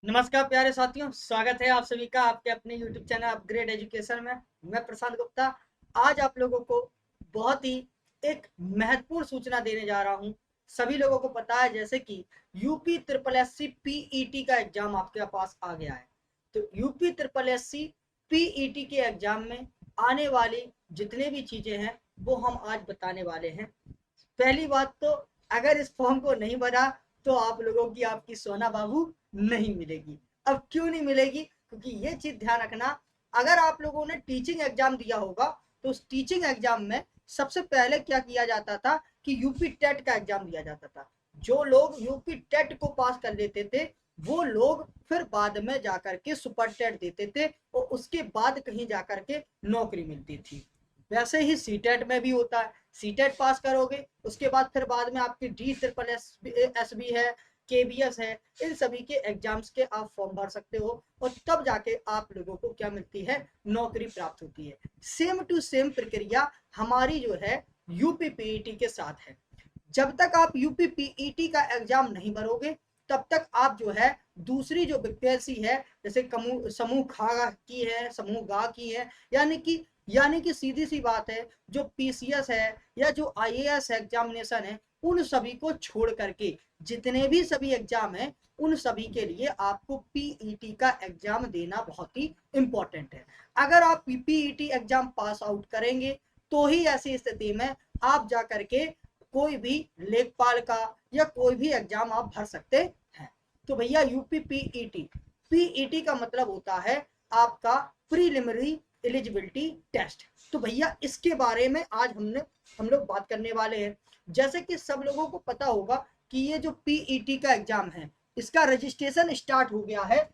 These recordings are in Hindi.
नमस्कार प्यारे साथियों, स्वागत है आप सभी का आपके अपने YouTube चैनल अपग्रेड एजुकेशन में। मैं प्रशांत गुप्ता आज आप लोगों को बहुत ही एक महत्वपूर्ण सूचना देने जा रहा हूं। सभी लोगों को पता है जैसे कि UP triple S C PET का एग्जाम आपके पास आ गया है। तो UP triple S C PET के एग्जाम में आने वाली जितने भी चीजें हैं वो हम आज बताने वाले हैं। पहली बात तो अगर इस फॉर्म को नहीं भरा तो आप लोगों की आपकी सोना बाबू नहीं मिलेगी। अब क्यों नहीं मिलेगी? क्योंकि ये चीज ध्यान रखना, अगर आप लोगों ने टीचिंग एग्जाम दिया होगा तो उस टीचिंग एग्जाम में सबसे पहले क्या किया जाता था कि यूपी टेट का एग्जाम दिया जाता था। जो लोग यूपी टेट को पास कर लेते थे वो लोग फिर बाद में जाकर के सुपर टेट देते थे और उसके बाद कहीं जाकर के नौकरी मिलती थी। वैसे ही सीटेट में भी होता है। सीटेट पास करोगे उसके बाद फिर बाद में आपकी डी ट्रिपल एस बी है, केबीएस है, इन सभी के एग्जाम्स के आप फॉर्म भर सकते हो और तब जाके आप लोगों को क्या मिलती है, नौकरी प्राप्त होती है। सेम टू सेम प्रक्रिया हमारी जो है यूपी पीईटी के साथ है। जब तक आप यूपी पीईटी का एग्जाम नहीं भरोगे तब तक आप जो है दूसरी जो वैकेंसी है जैसे समूह खा की है, समूह गा की है, यानी कि सीधी सी बात है जो पीसीएस है या जो आईएएस एग्जामिनेशन है उन सभी को छोड़ करके जितने भी सभी एग्जाम है उन सभी के लिए आपको पीईटी का एग्जाम देना बहुत ही इंपॉर्टेंट है। अगर आप पीईटी एग्जाम पास आउट करेंगे तो ही ऐसी स्थिति में आप जा करके कोई भी लेखपाल का या कोई भी एग्जाम आप भर सकते हैं। तो भैया यूपी पीईटी, पीईटी का मतलब होता है आपका प्रीलिमिनरी एलिजिबिलिटी टेस्ट। तो भैया इसके बारे में आज हम लोग बात करने वाले हैं। जैसे कि सब लोगों को पता होगा कि ये जो पीईटी का एग्जाम है इसका रजिस्ट्रेशन स्टार्ट हो गया है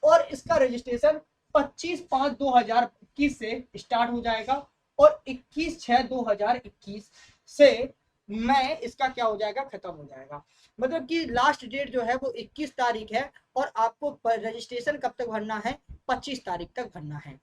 और इसका रजिस्ट्रेशन 25/5/2021 से स्टार्ट हो जाएगा और 21/6/2021 से मैं इसका क्या हो जाएगा, खत्म हो जाएगा। मतलब कि लास्ट डेट जो है वो 21 तारीख है और आपको रजिस्ट्रेशन कब तक भरना है, 25 तारीख तक भरना है।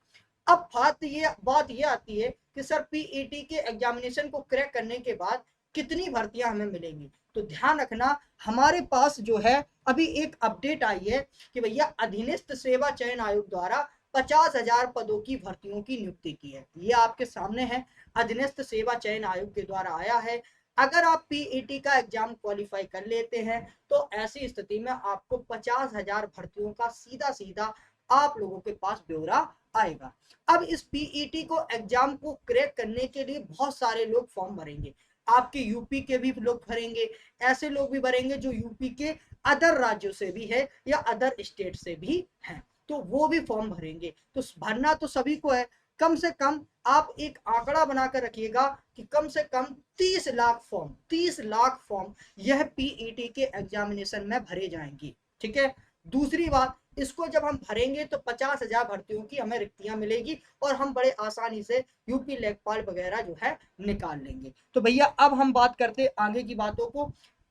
अब बात ये आती है कि सर पीईटी के एग्जामिनेशन को क्रैक करने के बाद कितनी भर्तियां हमें मिलेंगी। तो ध्यान रखना, हमारे पास जो है अभी एक अपडेट आई है कि भैया अधीनस्थ सेवा चयन आयोग द्वारा 50,000 पदों की भर्तियों की नियुक्ति की है। ये आपके सामने है, अधीनस्थ सेवा चयन आयोग के द्वारा आया है। अगर आप पीईटी का एग्जाम क्वालिफाई कर लेते हैं तो ऐसी स्थिति में आपको 50,000 भर्तियों का सीधा सीधा आप लोगों के पास ब्यौरा आएगा। अब इस पीईटी को एग्जाम को क्रैक करने के लिए बहुत सारे लोग फॉर्म भरेंगे। आपके यूपी के भी लोग भरेंगे, ऐसे लोग भी भरेंगे जो यूपी के अदर राज्यों से भी है या अदर स्टेट से भी है, तो वो भी फॉर्म भरेंगे। तो भरना तो सभी को है। कम से कम आप एक आंकड़ा बनाकर रखिएगा कि कम से कम 30 लाख फॉर्म यह पीईटी के एग्जामिनेशन में भरे जाएंगे। ठीक है। दूसरी बात, इसको जब हम भरेंगे तो 50,000 भर्तियों की हमें रिक्तियां मिलेगी और हम बड़े आसानी से यूपी लेखपाल वगैरह जो है निकाल लेंगे। तो भैया अब हम बात करते आगे की बातों को।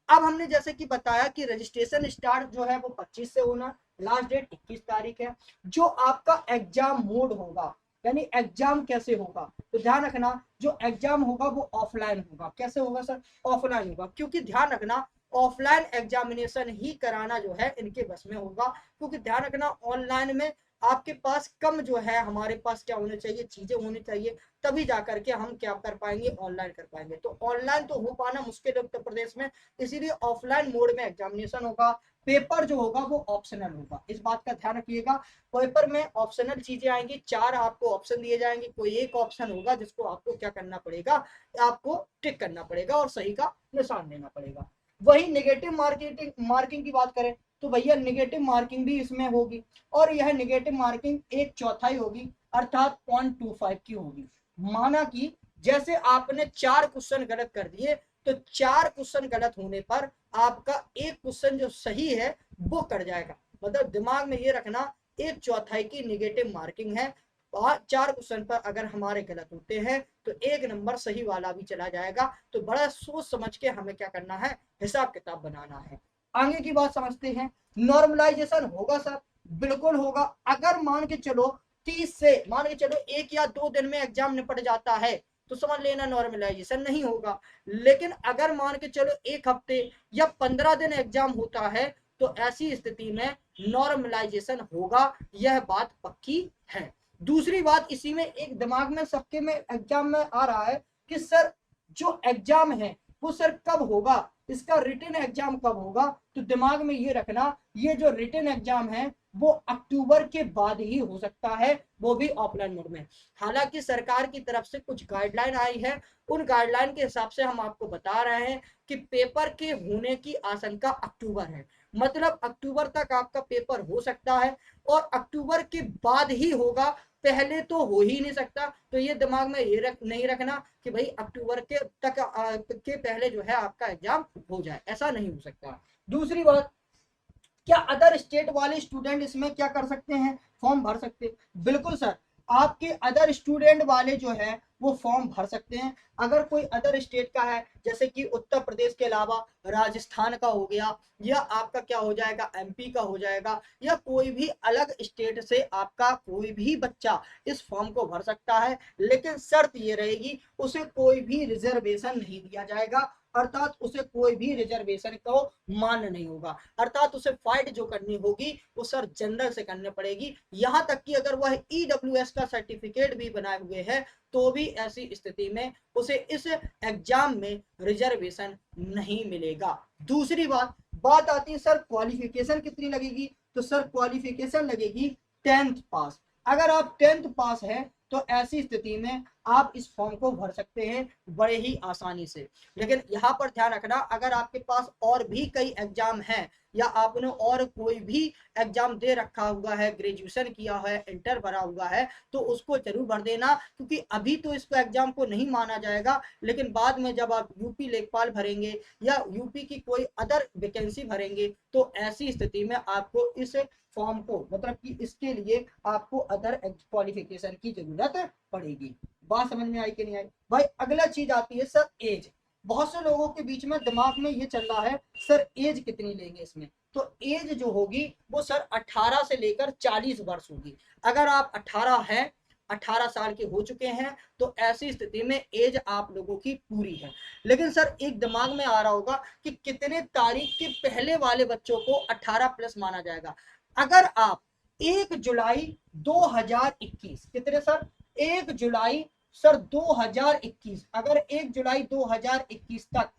अब हमने जैसे कि बताया कि रजिस्ट्रेशन स्टार्ट जो है वो 25 से होना, लास्ट डेट 21 तारीख है। जो आपका एग्जाम मोड होगा यानी एग्जाम कैसे होगा, तो ध्यान रखना जो एग्जाम होगा वो ऑफलाइन होगा। कैसे होगा सर? ऑफलाइन होगा, क्योंकि ध्यान रखना ऑफलाइन एग्जामिनेशन ही कराना जो है इनके बस में होगा। क्योंकि ध्यान रखना ऑनलाइन में आपके पास कम जो है, हमारे पास क्या होने चाहिए, चीजें होनी चाहिए, तभी जाकर के हम क्या कर पाएंगे, ऑनलाइन कर पाएंगे। तो ऑनलाइन तो हो पाना मुश्किल है उत्तर प्रदेश में, इसीलिए ऑफलाइन मोड में एग्जामिनेशन होगा। पेपर जो होगा वो ऑप्शनल होगा, इस बात का ध्यान रखिएगा। पेपर में ऑप्शनल चीजें आएंगी, 4 आपको ऑप्शन दिए जाएंगे, कोई एक ऑप्शन होगा जिसको आपको क्या करना पड़ेगा, आपको टिक करना पड़ेगा और सही का निशान देना पड़ेगा। वही नेगेटिव मार्किंग की बात करें तो भैया नेगेटिव मार्किंग भी इसमें होगी और यह नेगेटिव मार्किंग 1/4 होगी, अर्थात 0.25 की होगी। माना कि जैसे आपने 4 क्वेश्चन गलत कर दिए तो 4 क्वेश्चन गलत होने पर आपका एक क्वेश्चन जो सही है वो कट जाएगा। मतलब दिमाग में ये रखना 1/4 की नेगेटिव मार्किंग है। 4 क्वेश्चन पर अगर हमारे गलत होते हैं तो 1 नंबर सही वाला भी चला जाएगा। तो बड़ा सोच समझ के हमें क्या करना है, हिसाब किताब बनाना है। आगे की बात समझते हैं। नॉर्मलाइजेशन होगा सर, बिल्कुल होगा। अगर मान के चलो 30 से मान के चलो 1 या 2 दिन में एग्जाम निपट जाता है तो समझ लेना नॉर्मलाइजेशन नहीं होगा। लेकिन अगर मान के चलो 1 हफ्ते या 15 दिन एग्जाम होता है तो ऐसी स्थिति में नॉर्मलाइजेशन होगा, यह बात पक्की है। दूसरी बात इसी में एक दिमाग में सबके में एग्जाम में आ रहा है कि सर जो एग्जाम है वो सर कब होगा, इसका रिटन एग्जाम कब होगा। तो दिमाग में ये रखना, ये जो रिटन एग्जाम है वो अक्टूबर के बाद ही हो सकता है, वो भी ऑफलाइन मोड में। हालांकि सरकार की तरफ से कुछ गाइडलाइन आई है, उन गाइडलाइन के हिसाब से हम आपको बता रहे हैं कि पेपर के होने की आशंका अक्टूबर है, मतलब अक्टूबर तक आपका पेपर हो सकता है और अक्टूबर के बाद ही होगा, पहले तो हो ही नहीं सकता। तो ये दिमाग में ये नहीं रखना कि भाई अक्टूबर के तक के पहले जो है आपका एग्जाम हो जाए, ऐसा नहीं हो सकता। दूसरी बात, क्या अदर स्टेट वाले स्टूडेंट इसमें क्या कर सकते हैं, फॉर्म भर सकते हैं? बिल्कुल सर, आपके अदर स्टूडेंट वाले जो है वो फॉर्म भर सकते हैं। अगर कोई अदर स्टेट का है, जैसे कि उत्तर प्रदेश के अलावा राजस्थान का हो गया, या आपका क्या हो जाएगा एमपी का हो जाएगा, या कोई भी अलग स्टेट से आपका कोई भी बच्चा इस फॉर्म को भर सकता है। लेकिन शर्त ये रहेगी, उसे कोई भी रिजर्वेशन नहीं दिया जाएगा, अर्थात उसे कोई भी रिजर्वेशन को मान्य नहीं होगा, अर्थात उसे फाइट जो करनी होगी वो सर जनरल से करनी पड़ेगी। यहां तक कि अगर वह ईडब्ल्यूएस का सर्टिफिकेट भी बनाए हुए है तो भी ऐसी स्थिति में उसे इस एग्जाम में रिजर्वेशन नहीं मिलेगा। दूसरी बात आती है सर क्वालिफिकेशन कितनी लगेगी। तो सर क्वालिफिकेशन लगेगी 10th पास। अगर आप 10th पास है तो ऐसी स्थिति में आप इस फॉर्म को भर सकते हैं बड़े ही आसानी से। लेकिन यहाँ पर ध्यान रखना, अगर आपके पास और भी कई एग्जाम हैं या आपने और कोई भी एग्जाम दे रखा हुआ है, ग्रेजुएशन किया है, इंटर भरा हुआ है, तो उसको जरूर भर देना, क्योंकि अभी तो इसको एग्जाम को नहीं माना जाएगा, लेकिन बाद में जब आप यूपी लेखपाल भरेंगे या यूपी की कोई अदर वैकेंसी भरेंगे तो ऐसी स्थिति में आपको इस फॉर्म को, मतलब कि इसके लिए आपको अदर क्वालिफिकेशन की जरूरत पड़ेगी। बात समझ में आई कि नहीं आई भाई? अगला चीज आती है सर एज। बहुत से लोगों के बीच में दिमाग में ये चल रहा है सर एज कितनी लेंगे इसमें। तो एज जो होगी वो सर 18 से लेकर 40 वर्ष होगी। अगर आप 18 साल के हो चुके हैं तो ऐसी स्थिति में एज आप लोगों की पूरी है। लेकिन सर एक दिमाग में आ रहा होगा कि कितने तारीख के पहले वाले बच्चों को 18 प्लस माना जाएगा। अगर आप 1 जुलाई 2021, कितने सर, 1 जुलाई सर 2021, अगर 1 जुलाई 2021 तक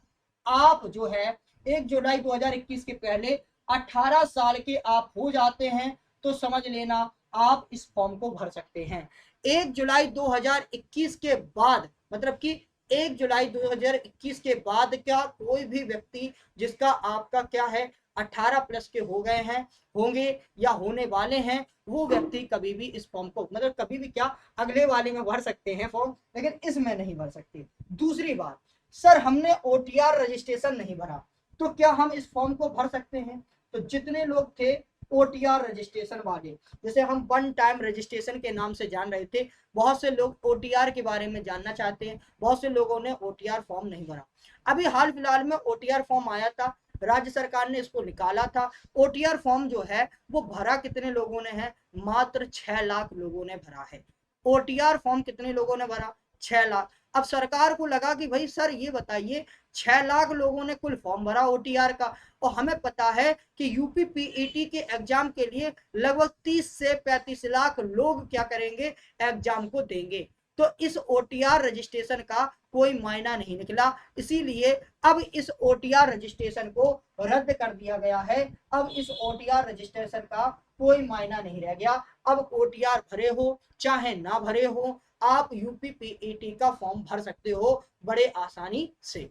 आप जो है 1 जुलाई 2021 के पहले 18 साल के आप हो जाते हैं तो समझ लेना आप इस फॉर्म को भर सकते हैं। 1 जुलाई 2021 के बाद, मतलब कि 1 जुलाई 2021 के बाद क्या कोई भी व्यक्ति जिसका आपका क्या है 18 प्लस के हो गए हैं, होंगे या होने वाले हैं, वो व्यक्ति कभी भी इस फॉर्म को, मतलब कभी भी क्या, अगले वाले में भर सकते हैं फॉर्म, लेकिन इसमें नहीं भर सकते। दूसरी बात, सर हमने ओटीआर रजिस्ट्रेशन नहीं भरा तो क्या हम इस फॉर्म को भर सकते हैं? तो जितने लोग थे ओटीआर रजिस्ट्रेशन वाले, जैसे हम वन टाइम रजिस्ट्रेशन के नाम से जान रहे थे, बहुत से लोग ओटीआर के बारे में जानना चाहते हैं, बहुत से लोगों ने ओटीआर फॉर्म नहीं भरा। अभी हाल फिलहाल में ओटीआर फॉर्म आया था, राज्य सरकार ने इसको निकाला था। ओटीआर फॉर्म जो है वो भरा कितने लोगों ने है, मात्र 6 लाख लोगों ने भरा है। ओटीआर फॉर्म कितने लोगों ने भरा, 6 लाख। अब सरकार को लगा कि भाई सर ये बताइए 6 लाख लोगों ने कुल फॉर्म भरा ओटीआर का, और हमें पता है कि यूपी पीईटी के एग्जाम के लिए लगभग 30 से 35 लाख लोग क्या करेंगे, एग्जाम को देंगे। तो इस ओटीआर रजिस्ट्रेशन का कोई मायना नहीं निकला, इसीलिए अब इस ओटीआर रजिस्ट्रेशन को रद्द कर दिया गया है। अब इस ओटीआर रजिस्ट्रेशन का कोई मायना नहीं रह गया। अब ओटीआर भरे हो चाहे ना भरे हो, आप यूपी पीईटी का फॉर्म भर सकते हो बड़े आसानी से।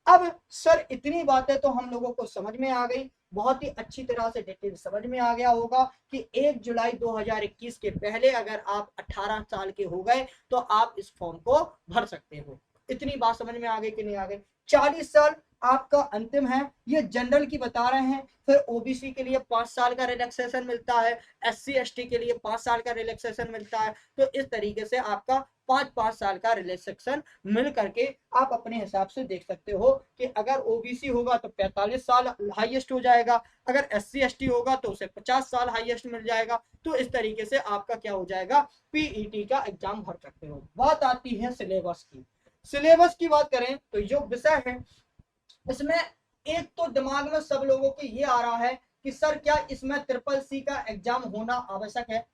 अब सर इतनी बातें तो हम लोगों को समझ में आ गई, बहुत ही अच्छी तरह से डिटेल समझ में आ गया होगा कि 1 जुलाई 2021 के पहले अगर आप 18 साल के हो गए तो आप इस फॉर्म को भर सकते हो। इतनी बात समझ में आ गई कि नहीं आ गई? 40 साल आपका अंतिम है, ये जनरल की बता रहे हैं। फिर ओबीसी के लिए 5 साल का रिलैक्सेशन मिलता है, एससी एसटी के लिए 5 साल का रिलैक्सेशन मिलता है। तो इस तरीके से आपका 5-5 साल का रिलैक्सेशन मिल करके आप अपने हिसाब से देख सकते हो कि अगर ओबीसी होगा तो 45 साल हाईएस्ट हो जाएगा, अगर एससी एसटी होगा तो उसे 50 साल हाईएस्ट मिल जाएगा। तो इस तरीके से आपका क्या हो जाएगा, पीईटी का एग्जाम भर सकते हो। बात आती है सिलेबस की। सिलेबस की बात करें तो जो विषय है इसमें एक तो दिमाग में सब लोगों के ये आ रहा है कि सर क्या इसमें ट्रिपल सी का एग्जाम होना आवश्यक है।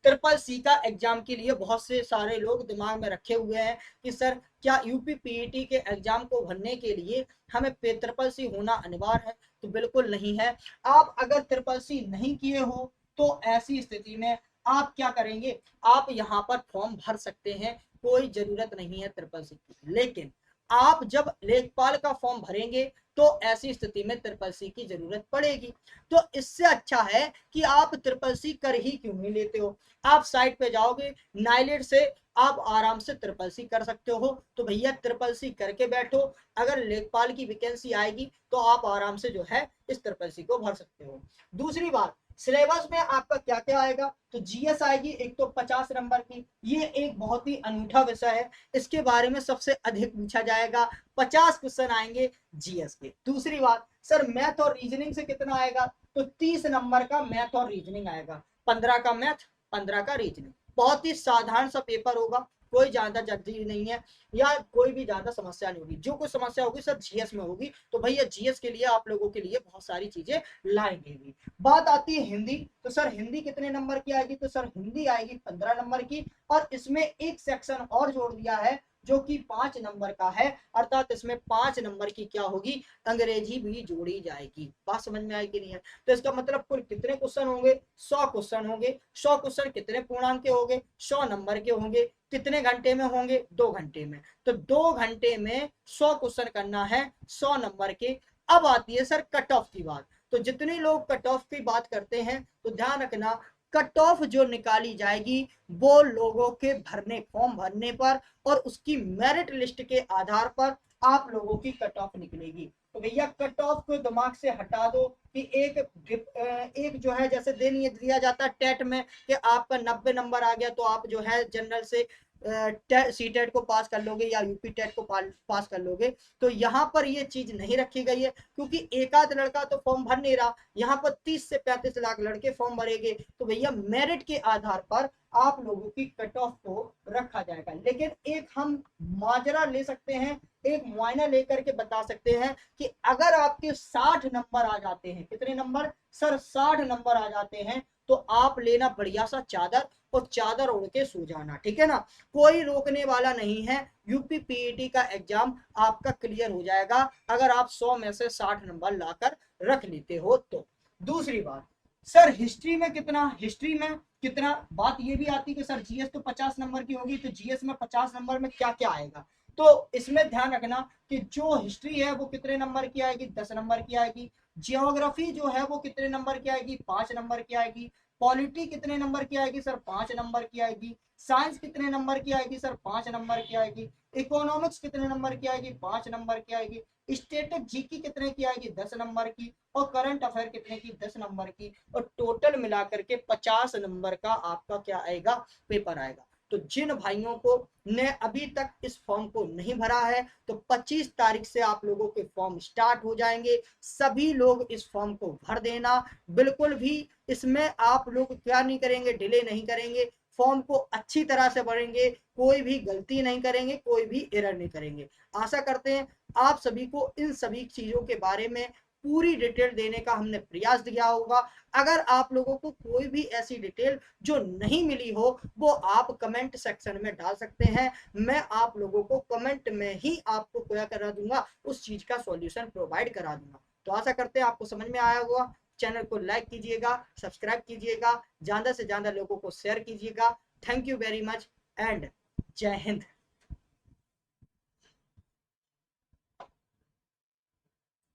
ट्रिपल सी का एग्जाम के लिए बहुत से सारे लोग दिमाग में रखे हुए हैं कि सर क्या यूपी पीईटी के एग्जाम को भरने के लिए हमें ट्रिपल सी होना अनिवार्य है। तो बिल्कुल नहीं है। आप अगर ट्रिपल सी नहीं किए हो तो ऐसी स्थिति में आप क्या करेंगे, आप यहाँ पर फॉर्म भर सकते हैं, कोई जरूरत नहीं है ट्रिपल सी की। लेकिन आप जब लेखपाल का फॉर्म भरेंगे तो ऐसी स्थिति में ट्रिपल सी की जरूरत पड़ेगी। तो इससे अच्छा है कि आप ट्रिपल सी कर ही क्यों नहीं लेते हो। आप साइट पे जाओगे, नाइलेट से आप आराम से ट्रिपल सी कर सकते हो। तो भैया ट्रिपल सी करके बैठो, अगर लेखपाल की वैकेंसी आएगी तो आप आराम से जो है इस ट्रिपल सी को भर सकते हो। दूसरी बात, सिलेबस में आपका क्या क्या आएगा, तो जीएस आएगी एक तो 50 नंबर की। ये एक बहुत ही अनूठा विषय है, इसके बारे में सबसे अधिक पूछा जाएगा, 50 क्वेश्चन आएंगे जीएस के। दूसरी बात, सर मैथ और रीजनिंग से कितना आएगा, तो 30 नंबर का मैथ और रीजनिंग आएगा, 15 का मैथ, 15 का रीजनिंग। बहुत ही साधारण सा पेपर होगा, कोई ज्यादा जल्दी नहीं है या कोई भी ज्यादा समस्या नहीं होगी। जो कोई समस्या होगी सर जीएस में होगी। तो भैया जीएस के लिए आप लोगों के लिए बहुत सारी चीजें लाएंगे भी। बात आती है हिंदी, तो सर हिंदी कितने नंबर की आएगी, तो सर हिंदी आएगी 15 नंबर की। और इसमें एक सेक्शन और जोड़ दिया है जो कि 5 नंबर का है, अर्थात इसमें 5 नंबर की क्या होगी, अंग्रेजी भी जोड़ी जाएगी। बात समझ में आएगी नहीं है। तो इसका मतलब कुल कितने क्वेश्चन होंगे, 100 क्वेश्चन होंगे। 100 क्वेश्चन कितने पूर्णांक के होंगे, 100 नंबर के होंगे। कितने घंटे में होंगे, 2 घंटे में। तो 2 घंटे में 100 क्वेश्चन करना है, 100 नंबर के। अब आती है सर कट ऑफ की बात। तो जितने लोग कट ऑफ की बात करते हैं तो ध्यान रखना, कट ऑफ जो निकाली जाएगी वो लोगों के भरने, फॉर्म भरने पर और उसकी मेरिट लिस्ट के आधार पर आप लोगों की कट ऑफ निकलेगी। तो भैया कट ऑफ को दिमाग से हटा दो कि एक जो है जैसे दिया जाता है टेट में कि आपका 90 नंबर आ गया तो आप जो है जनरल से सी टेट को पास कर लोगे या यूपी टेट को पास कर लोगे। तो यहाँ पर ये चीज नहीं रखी गई है, क्योंकि एकाध लड़का तो फॉर्म भर नहीं रहा, यहाँ पर 30 से 35 लाख लड़के फॉर्म भरेंगे। तो भैया मेरिट के आधार पर आप लोगों की कट ऑफ को रखा जाएगा। लेकिन एक हम माजरा ले सकते हैं, एक मुआयना लेकर के बता सकते हैं कि अगर आपके 60 नंबर आ जाते हैं, कितने नंबर सर, 60 नंबर आ जाते हैं, तो आप लेना बढ़िया सा चादर और चादर ओढ़ के सो जाना, ठीक है ना। कोई रोकने वाला नहीं है, यूपी पीईटी का एग्जाम आपका क्लियर हो जाएगा अगर आप 100 में से 60 नंबर लाकर रख लेते हो तो। दूसरी बात, सर हिस्ट्री में कितना, हिस्ट्री में कितना, बात ये भी आती है कि सर जीएस तो 50 नंबर की होगी, तो जीएस में 50 नंबर में क्या क्या आएगा। तो इसमें ध्यान रखना कि जो हिस्ट्री है वो कितने नंबर की आएगी, 10 नंबर की आएगी। जियोग्राफी जो है वो कितने नंबर की आएगी, 5 नंबर की आएगी। पॉलिटी कितने नंबर की आएगी सर, 5 नंबर की आएगी। साइंस कितने नंबर की आएगी सर, 5 नंबर की आएगी। इकोनॉमिक्स कितने नंबर की आएगी, 5 नंबर की आएगी। स्टेटिक जीके कितने की आएगी, 10 नंबर की। और करंट अफेयर कितने की, 10 नंबर की। और टोटल मिलाकर के 50 नंबर का आपका क्या आएगा, पेपर आएगा। तो जिन भाइयों को ने अभी तक इस फॉर्म को नहीं भरा है तो 25 तारीख से आप लोगों के फॉर्म स्टार्ट हो जाएंगे। सभी लोग इस फॉर्म को भर देना, बिल्कुल भी इसमें आप लोग क्या नहीं करेंगे, डिले नहीं करेंगे। फॉर्म को अच्छी तरह से भरेंगे, कोई भी गलती नहीं करेंगे, कोई भी एरर नहीं करेंगे। आशा करते हैं आप सभी को इन सभी चीजों के बारे में पूरी डिटेल देने का हमने प्रयास किया होगा। अगर आप लोगों को कोई भी ऐसी डिटेल जो नहीं मिली हो वो आप कमेंट सेक्शन में डाल सकते हैं, मैं आप लोगों को कमेंट में ही आपको क्या करा दूंगा, उस चीज का सॉल्यूशन प्रोवाइड करा दूंगा। तो आशा करते हैं आपको समझ में आया होगा। चैनल को लाइक कीजिएगा, सब्सक्राइब कीजिएगा, ज्यादा से ज्यादा लोगों को शेयर कीजिएगा। Thank you very much and जय हिंद।